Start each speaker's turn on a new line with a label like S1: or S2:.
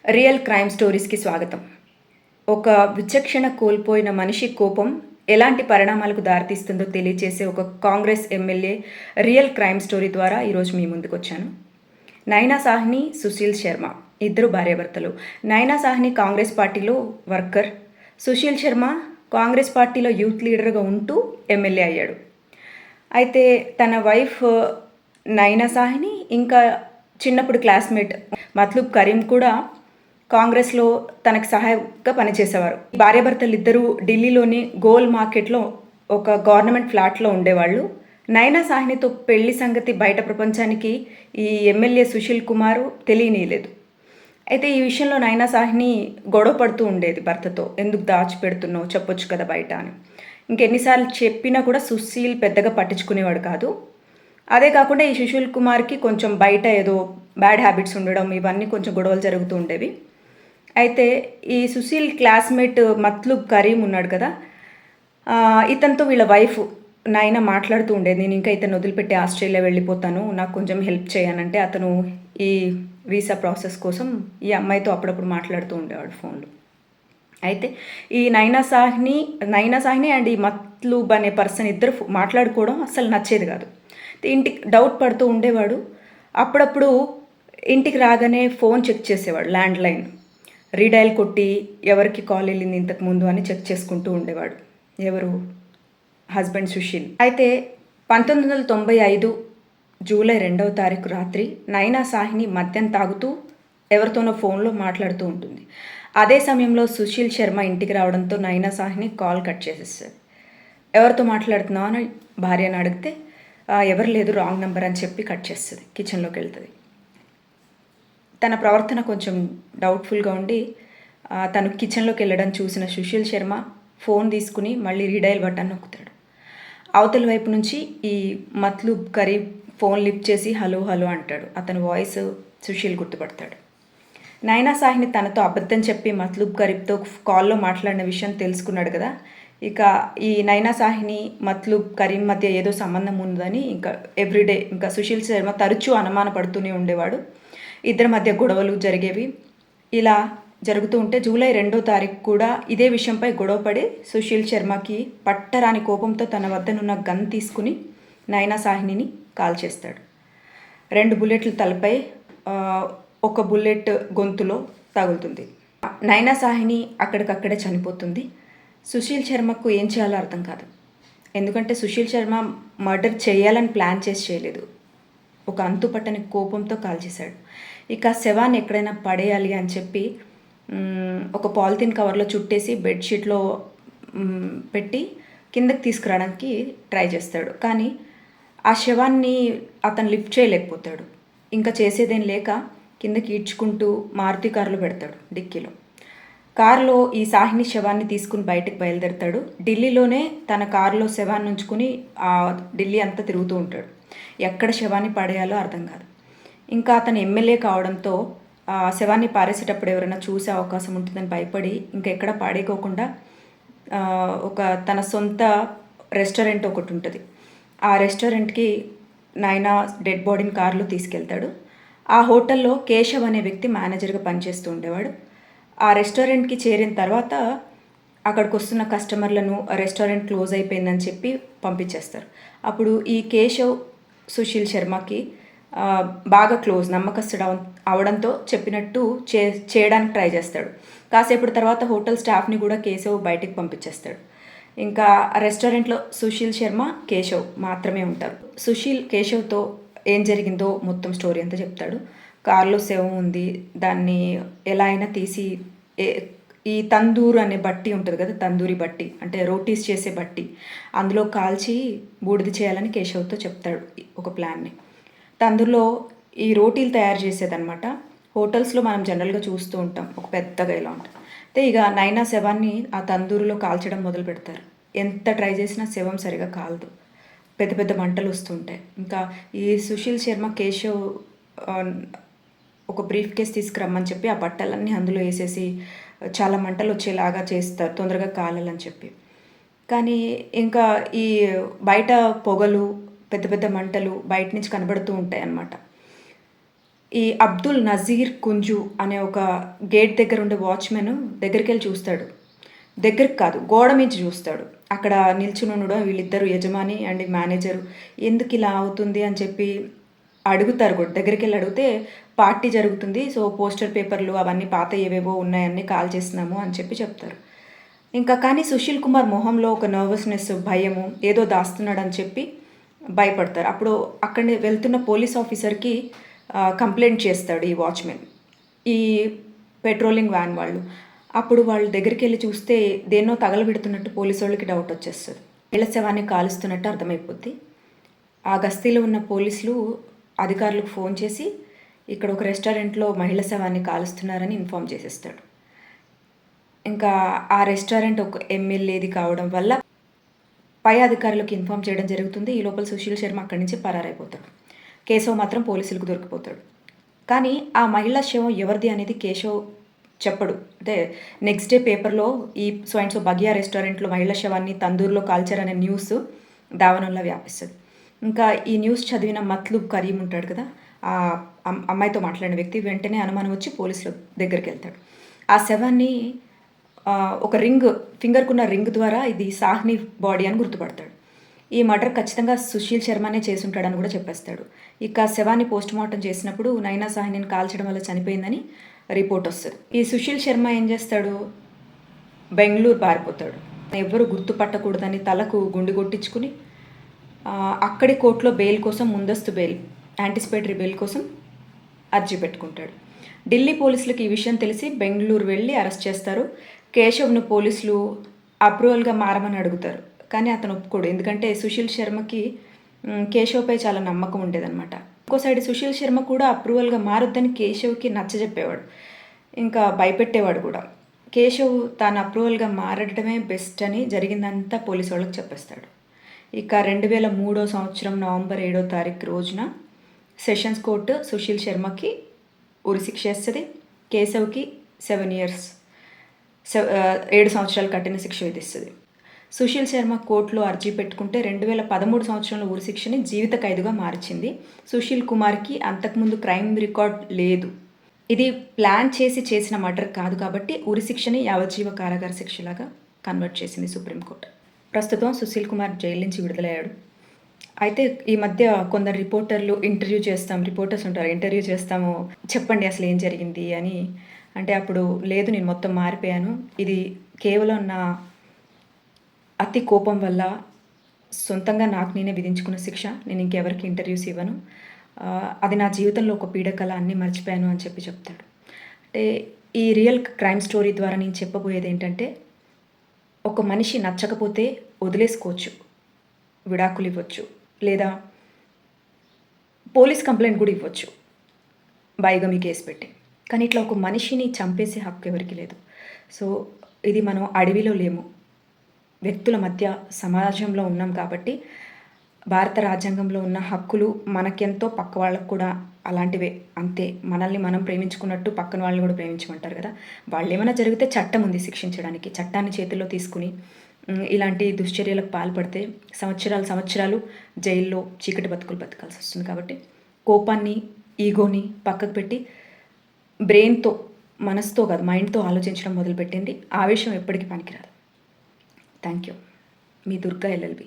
S1: Real crime స్టోరీస్కి స్వాగతం. ఒక విచక్షణ కోల్పోయిన మనిషి కోపం ఎలాంటి పరిణామాలకు దారితీస్తుందో తెలియజేసే ఒక Congress MLA real crime story ద్వారా ఈరోజు మీ ముందుకు వచ్చాను. నైనా సాహ్ని, సుశీల్ శర్మ ఇద్దరు భార్యాభర్తలు. నైనా సాహ్ని కాంగ్రెస్ పార్టీలో వర్కర్, సుశీల్ శర్మ కాంగ్రెస్ పార్టీలో యూత్ లీడర్గా ఉంటూ ఎమ్మెల్యే అయ్యాడు. అయితే తన వైఫ్ నైనా సాహ్ని ఇంకా చిన్నప్పుడు క్లాస్మేట్ మత్లూబ్ కరీం కూడా కాంగ్రెస్లో తనకు సహాయంగా పనిచేసేవారు. భార్యాభర్తలు ఇద్దరూ ఢిల్లీలోని గోల్ మార్కెట్లో ఒక గవర్నమెంట్ ఫ్లాట్లో ఉండేవాళ్ళు. నైనా సాహ్నితో పెళ్లి సంగతి బయట ప్రపంచానికి ఈ ఎమ్మెల్యే సుశీల్ కుమార్ తెలియనీయలేదు. అయితే ఈ విషయంలో నైనా సాహ్ని గొడవ పడుతూ ఉండేది భర్తతో. ఎందుకు దాచిపెడుతున్నావు, చెప్పొచ్చు కదా బయట అని. ఇంకెన్నిసార్లు చెప్పినా కూడా సుశీల్ పెద్దగా పట్టించుకునేవాడు కాదు. అదే కాకుండా ఈ సుశీల్ కుమార్కి కొంచెం బయట ఏదో బ్యాడ్ హ్యాబిట్స్ ఉండడం, ఇవన్నీ కొంచెం గొడవలు జరుగుతూ ఉండేవి. అయితే ఈ సుశీల్ క్లాస్మేట్ మత్లూబ్ కరీం ఉన్నాడు కదా, ఇతనితో వీళ్ళ వైఫ్ నైనా మాట్లాడుతూ ఉండేది. నేను ఇంకా ఇతను వదిలిపెట్టి ఆస్ట్రేలియా వెళ్ళిపోతాను, నాకు కొంచెం హెల్ప్ చేయనంటే అతను ఈ వీసా ప్రాసెస్ కోసం ఈ అమ్మాయితో అప్పుడప్పుడు మాట్లాడుతూ ఉండేవాడు ఫోన్లో. అయితే ఈ నైనా సాహ్ని అండ్ ఈ మత్లూబ్ అనే పర్సన్ ఇద్దరు మాట్లాడుకోవడం అస్సలు నచ్చేది కాదు. ఇంటికి డౌట్ పడుతూ ఉండేవాడు. అప్పుడప్పుడు ఇంటికి రాగానే ఫోన్ చెక్ చేసేవాడు, ల్యాండ్ లైన్ రీడైల్ కొట్టి ఎవరికి కాల్ వెళ్ళింది ఇంతకుముందు అని చెక్ చేసుకుంటూ ఉండేవాడు. ఎవరు? హస్బెండ్ సుశీల్. అయితే 1995 జూలై 2వ తారీఖు రాత్రి నైనా సాహ్ని మద్యం తాగుతూ ఎవరితోనో ఫోన్లో మాట్లాడుతూ ఉంటుంది. అదే సమయంలో సుశీల్ శర్మ ఇంటికి రావడంతో నైనా సాహ్ని కాల్ కట్ చేసేస్తుంది. ఎవరితో మాట్లాడుతున్నావు అని భార్యను అడిగితే ఎవరు లేదు, రాంగ్ నెంబర్ అని చెప్పి కట్ చేస్తుంది. కిచెన్లోకి వెళ్తుంది. తన ప్రవర్తన కొంచెం డౌట్ఫుల్గా ఉండి తను కిచెన్లోకి వెళ్ళడం చూసిన సుశీల్ శర్మ ఫోన్ తీసుకుని మళ్ళీ రీడైల్ బటన్ నొక్కుతాడు. అవతల వైపు నుంచి ఈ మత్లూబ్ కరీం ఫోన్ లిఫ్ట్ చేసి హలో హలో అంటాడు. అతని వాయిస్ సుశీల్ గుర్తుపడతాడు. నైనా సాహ్ని తనతో అబద్ధం చెప్పి మత్లూబ్ కరీంతో కాల్లో మాట్లాడిన విషయం తెలుసుకున్నాడు కదా. ఇక ఈ నైనా సాహ్ని మత్లూబ్ కరీం మధ్య ఏదో సంబంధం ఉందని ఇంకా ఎవ్రీడే ఇంకా సుశీల్ శర్మ తరచూ అనుమాన పడుతూనే ఉండేవాడు. ఇద్దరి మధ్య గొడవలు జరిగేవి. ఇలా జరుగుతూ ఉంటే జూలై 2వ తారీఖు కూడా ఇదే విషయంపై గొడవపడి సుశీల్ శర్మకి పట్టరాని కోపంతో తన వద్దనున్న గన్ తీసుకుని నైనా సాహ్నిని కాల్ చేస్తాడు. 2 బుల్లెట్లు తలపై, 1 బుల్లెట్ గొంతులో తగులుతుంది. నైనా సాహ్ని అక్కడికక్కడే చనిపోతుంది. సుశీల్ శర్మకు ఏం చేయాలో అర్థం కాదు. ఎందుకంటే సుశీల్ శర్మ మర్డర్ చేయాలని ప్లాన్ చేసి చేయలేదు, ఒక అంతుపట్టని కోపంతో కాల్ చేశాడు. ఇక శవాన్ని ఎక్కడైనా పడేయాలి అని చెప్పి ఒక పాలిథిన్ కవర్లో చుట్టేసి బెడ్షీట్లో పెట్టి కిందకి తీసుకురావడానికి ట్రై చేస్తాడు. కానీ ఆ శవాన్ని అతను లిఫ్ట్ చేయలేకపోతాడు. ఇంకా చేసేదేం లేక కిందకి ఈడ్చుకుంటూ మారుతి కారులో పెడతాడు డిక్కీలో. కారులో ఈ సాహ్ని శవాన్ని తీసుకుని బయటకు బయలుదేరుతాడు. ఢిల్లీలోనే తన కారులో శవాన్ని ఉంచుకుని ఢిల్లీ అంతా తిరుగుతూ ఉంటాడు. ఎక్కడ శవాన్ని పడేయాలో అర్థం కాదు. ఇంకా అతను ఎమ్మెల్యే కావడంతో శవాన్ని పారేసేటప్పుడు ఎవరైనా చూసే అవకాశం ఉంటుందని భయపడి ఇంకా ఎక్కడ పాడేకోకుండా ఒక తన సొంత రెస్టారెంట్ ఒకటి ఉంటుంది. ఆ రెస్టారెంట్కి నైనా డెడ్ బాడీని కారులో తీసుకెళ్తాడు. ఆ హోటల్లో కేశవ్ అనే వ్యక్తి మేనేజర్గా పనిచేస్తూ ఉండేవాడు. ఆ రెస్టారెంట్కి చేరిన తర్వాత అక్కడికి వస్తున్న కస్టమర్లను రెస్టారెంట్ క్లోజ్ అయిపోయిందని చెప్పి పంపించేస్తారు. అప్పుడు ఈ కేశవ్ సుశీల్ శర్మకి బాగా క్లోజ్, నమ్మకస్తుడు అవడంతో చెప్పినట్టు చేయడానికి ట్రై చేస్తాడు. కాసేపటి తర్వాత హోటల్ స్టాఫ్ని కూడా కేశవ్ బయటికి పంపించేస్తాడు. ఇంకా రెస్టారెంట్లో సుశీల్ శర్మ, కేశవ్ మాత్రమే ఉంటారు. సుశీల్ కేశవ్తో ఏం జరిగిందో మొత్తం స్టోరీ అంతా చెప్తాడు. కారులో శవం ఉంది, దాన్ని ఎలా అయినా తీసి ఈ తందూరు అనే బట్టి ఉంటుంది కదా, తందూరి బట్టి అంటే రోటీస్ చేసే బట్టి, అందులో కాల్చి బూడిద చేయాలని కేశవ్తో చెప్తాడు ఒక ప్లాన్ని. తందూరులో ఈ రోటీలు తయారు చేసేదన్నమాట. హోటల్స్లో మనం జనరల్గా చూస్తూ ఉంటాం, ఒక పెద్దగా ఇలా ఉంటుంది. అయితే ఇక నైనా శవాన్ని ఆ తందూరులో కాల్చడం మొదలు పెడతారు. ఎంత ట్రై చేసినా శవం సరిగా కాలదు, పెద్ద పెద్ద మంటలు వస్తుంటాయి. ఇంకా ఈ సుశీల్ శర్మ కేశవ్ ఒక బ్రీఫ్ కేస్ తీసుకురమ్మని చెప్పి ఆ బట్టలన్నీ అందులో వేసేసి చాలా మంటలు వచ్చేలాగా చేస్తారు, తొందరగా కాలాలని చెప్పి. కానీ ఇంకా ఈ బయట పొగలు, పెద్ద పెద్ద మంటలు బయట నుంచి కనబడుతూ ఉంటాయి అన్నమాట. ఈ అబ్దుల్ నజీర్ కుంజు అనే ఒక గేట్ దగ్గర ఉండే వాచ్మెన్ దగ్గరికి వెళ్ళి చూస్తాడు. దగ్గరికి కాదు, గోడ మించి చూస్తాడు. అక్కడ నిల్చుని ఉండడం వీళ్ళిద్దరు యజమాని అండ్ మేనేజరు ఎందుకు ఇలా అవుతుంది అని చెప్పి అడుగుతారు కూడా. దగ్గరికి వెళ్ళి అడిగితే పార్టీ జరుగుతుంది, సో పోస్టర్ పేపర్లు అవన్నీ పాత ఏవేవో ఉన్నాయన్నీ కాల్ చేస్తున్నాము అని చెప్పి చెప్తారు. ఇంకా కానీ సుశీల్ కుమార్ మొహంలో ఒక నర్వస్నెస్, భయము, ఏదో దాస్తున్నాడని చెప్పి భయపడతారు. అప్పుడు అక్కడి వెళ్తున్న పోలీస్ ఆఫీసర్కి కంప్లైంట్ చేస్తాడు ఈ వాచ్మెన్, ఈ పెట్రోలింగ్ వ్యాన్ వాళ్ళు. అప్పుడు వాళ్ళు దగ్గరికి వెళ్ళి చూస్తే దేన్నో తగలబెడుతున్నట్టు పోలీసు వాళ్ళకి డౌట్ వచ్చేస్తుంది. మహిళ శవాన్ని కాలుస్తున్నట్టు అర్థమైపోద్ది. ఆ గస్తీలో ఉన్న పోలీసులు అధికారులకు ఫోన్ చేసి ఇక్కడ ఒక రెస్టారెంట్లో మహిళ శవాన్ని కాలుస్తున్నారని ఇన్ఫామ్ చేసేస్తాడు. ఇంకా ఆ రెస్టారెంట్ ఒక ఎమ్మెల్యేది కావడం వల్ల పై అధికారులకు ఇన్ఫామ్ చేయడం జరుగుతుంది. ఈ లోపల సుశీల్ శర్మ అక్కడి నుంచి పరారైపోతాడు. కేశవ్ మాత్రం పోలీసులకు దొరికిపోతాడు. కానీ ఆ మహిళా శవం ఎవరిది అనేది కేశవ్ చెప్పడు. అంటే నెక్స్ట్ డే పేపర్లో ఈ సో బగియా రెస్టారెంట్లో మహిళా శవాన్ని తందూరులో కాల్చారనే న్యూస్ దావనంలో వ్యాపిస్తుంది. ఇంకా ఈ న్యూస్ చదివిన మత్లూబ్ కరీం ఉంటాడు కదా, ఆ అమ్మాయితో మాట్లాడిన వ్యక్తి వెంటనే అనుమానం వచ్చి పోలీసుల దగ్గరికి వెళ్తాడు. ఆ శవాన్ని ఒక ఫింగర్కున్న రింగ్ ద్వారా ఇది సాహ్ని బాడీ అని గుర్తుపడతాడు. ఈ మర్డర్ ఖచ్చితంగా సుశీల్ శర్మనే చేసుంటాడని కూడా చెప్పేస్తాడు. ఇక శవాన్ని పోస్ట్ మార్టం చేసినప్పుడు నైనా సాహ్నిని కాల్చడం వల్ల చనిపోయిందని రిపోర్ట్ వస్తుంది. ఈ సుశీల్ శర్మ ఏం చేస్తాడు, బెంగళూరు పారిపోతాడు. ఎవ్వరు గుర్తుపట్టకూడదని తలకు గుండు కొట్టించుకుని అక్కడి కోర్టులో బెయిల్ కోసం, ముందస్తు బెయిల్, యాంటిసిపేటరీ బెయిల్ కోసం అర్జీ పెట్టుకుంటాడు. ఢిల్లీ పోలీసులకు ఈ విషయం తెలిసి బెంగళూరు వెళ్ళి అరెస్ట్ చేస్తారు. కేశవ్ను పోలీసులు అప్రూవల్గా మారమని అడుగుతారు, కానీ అతను ఒప్పుకోడు. ఎందుకంటే సుశీల్ శర్మకి కేశవ్పై చాలా నమ్మకం ఉండేదన్నమాట. ఇంకో సైడ్ సుశీల్ శర్మ కూడా అప్రూవల్గా మారొద్దని కేశవ్కి నచ్చజెప్పేవాడు, ఇంకా భయపెట్టేవాడు కూడా. కేశవ్ తాను అప్రూవల్గా మారడమే బెస్ట్ అని జరిగిందంతా పోలీసు వాళ్ళకి చెప్పేస్తాడు. ఇక 2003 సంవత్సరం నవంబర్ 7వ తారీఖు రోజున సెషన్స్ కోర్టు సుశీల్ శర్మకి ఉరిశిక్ష వేస్తుంది. కేశవ్కి 7 years 7 సంవత్సరాలు కఠిన శిక్ష విధిస్తుంది. సుశీల్ శర్మ కోర్టులో అర్జీ పెట్టుకుంటే 2013 సంవత్సరంలో ఉరిశిక్షని జీవిత ఖైదుగా మార్చింది. సుశీల్ కుమార్కి అంతకుముందు క్రైమ్ రికార్డ్ లేదు. ఇది ప్లాన్ చేసిన మర్డర్ కాదు కాబట్టి ఉరిశిక్షని యావజ్జీవ కారాగార శిక్షలాగా కన్వర్ట్ చేసింది సుప్రీంకోర్టు. ప్రస్తుతం సుశీల్ కుమార్ జైలు నుంచి విడుదలయ్యాడు. అయితే ఈ మధ్య కొందరు రిపోర్టర్స్ ఉంటారు, ఇంటర్వ్యూ చేస్తాము, చెప్పండి అసలు ఏం జరిగింది అని. అంటే అప్పుడు లేదు, నేను మొత్తం మారిపోయాను, ఇది కేవలం నా అతి కోపం వల్ల సొంతంగా నాకు నేనే విధించుకున్న శిక్ష, నేను ఇంకెవరికి ఇంటర్వ్యూస్ ఇవ్వను, అది నా జీవితంలో ఒక పీడకల, అన్నీ మర్చిపోయాను అని చెప్తాడు. అంటే ఈ రియల్ క్రైమ్ స్టోరీ ద్వారా నేను చెప్పబోయేది ఏంటంటే, ఒక మనిషి నచ్చకపోతే వదిలేసుకోవచ్చు, విడాకులు ఇవ్వచ్చు, లేదా పోలీస్ కంప్లైంట్ కూడా ఇవ్వచ్చు బైగమి కేసు పెట్టి. కానీ ఇట్లా ఒక మనిషిని చంపేసే హక్కు ఎవరికి లేదు. సో ఇది మనం అడవిలో లేము, వ్యక్తుల మధ్య సమాజంలో ఉన్నాం కాబట్టి భారత రాజ్యాంగంలో ఉన్న హక్కులు మనకెంతో పక్క వాళ్ళకు కూడా అలాంటివే, అంతే. మనల్ని మనం ప్రేమించుకున్నట్టు పక్కన వాళ్ళని కూడా ప్రేమించమంటారు కదా. వాళ్ళు ఏమైనా జరిగితే చట్టం ఉంది శిక్షించడానికి. చట్టాన్ని చేతుల్లో తీసుకుని ఇలాంటి దుశ్చర్యలకు పాల్పడితే సంవత్సరాలు జైల్లో చీకటి బతుకులు బతకాల్సి వస్తుంది. కాబట్టి కోపాన్ని, ఈగోని పక్కకు పెట్టి బ్రెయిన్తో, మనసుతో కాదు మైండ్తో ఆలోచించడం మొదలుపెట్టింది. ఆవేశం ఎప్పటికీ పనికిరాదు. Thank you. Me Durga LLB.